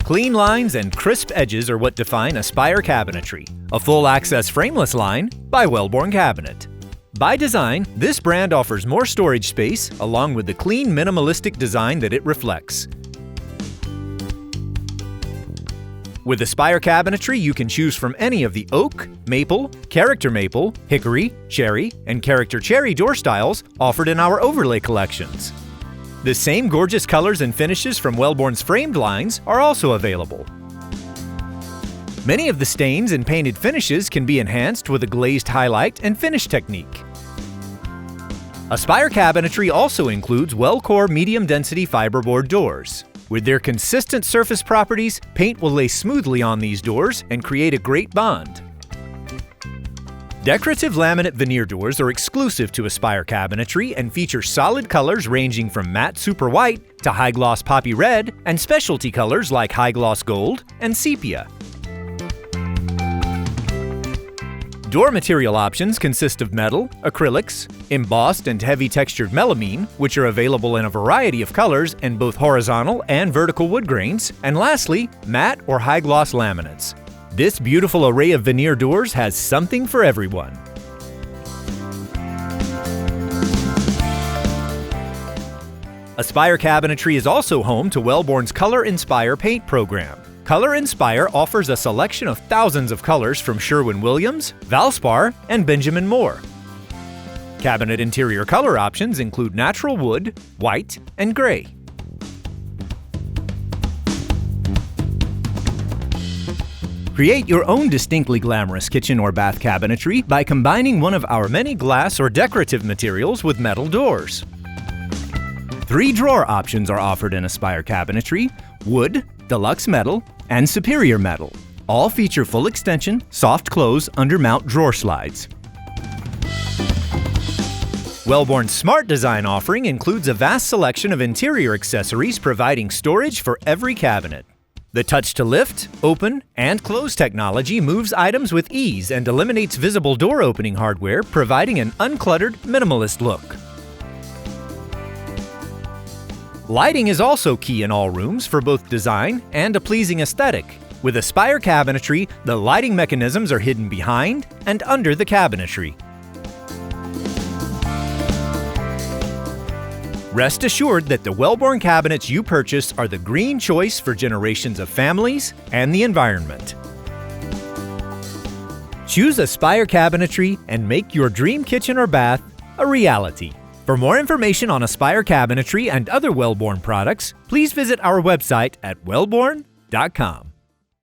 Clean lines and crisp edges are what define Aspire Cabinetry, a full-access frameless line by Wellborn Cabinet. By design, this brand offers more storage space along with the clean, minimalistic design that it reflects. With Aspire Cabinetry, you can choose from any of the oak, maple, character maple, hickory, cherry, and character cherry door styles offered in our overlay collections. The same gorgeous colors and finishes from Wellborn's framed lines are also available. Many of the stains and painted finishes can be enhanced with a glazed highlight and finish technique. Aspire Cabinetry also includes Wellcore medium-density fiberboard doors. With their consistent surface properties, paint will lay smoothly on these doors and create a great bond. Decorative laminate veneer doors are exclusive to Aspire Cabinetry and feature solid colors ranging from matte super white to high-gloss poppy red and specialty colors like high-gloss gold and sepia. Door material options consist of metal, acrylics, embossed and heavy textured melamine, which are available in a variety of colors in both horizontal and vertical wood grains, and lastly, matte or high-gloss laminates. This beautiful array of veneer doors has something for everyone. Aspire Cabinetry is also home to Wellborn's Color Inspire paint program. Color Inspire offers a selection of thousands of colors from Sherwin-Williams, Valspar, and Benjamin Moore. Cabinet interior color options include natural wood, white, and gray. Create your own distinctly glamorous kitchen or bath cabinetry by combining one of our many glass or decorative materials with metal doors. 3 drawer options are offered in Aspire Cabinetry: wood, deluxe metal, and superior metal. All feature full extension, soft close, undermount drawer slides. Wellborn's Smart Design offering includes a vast selection of interior accessories providing storage for every cabinet. The touch to lift, open, and close technology moves items with ease and eliminates visible door opening hardware, providing an uncluttered, minimalist look. Lighting is also key in all rooms for both design and a pleasing aesthetic. With Aspire Cabinetry, the lighting mechanisms are hidden behind and under the cabinetry. Rest assured that the Wellborn cabinets you purchase are the green choice for generations of families and the environment. Choose Aspire Cabinetry and make your dream kitchen or bath a reality. For more information on Aspire Cabinetry and other Wellborn products, please visit our website at wellborn.com.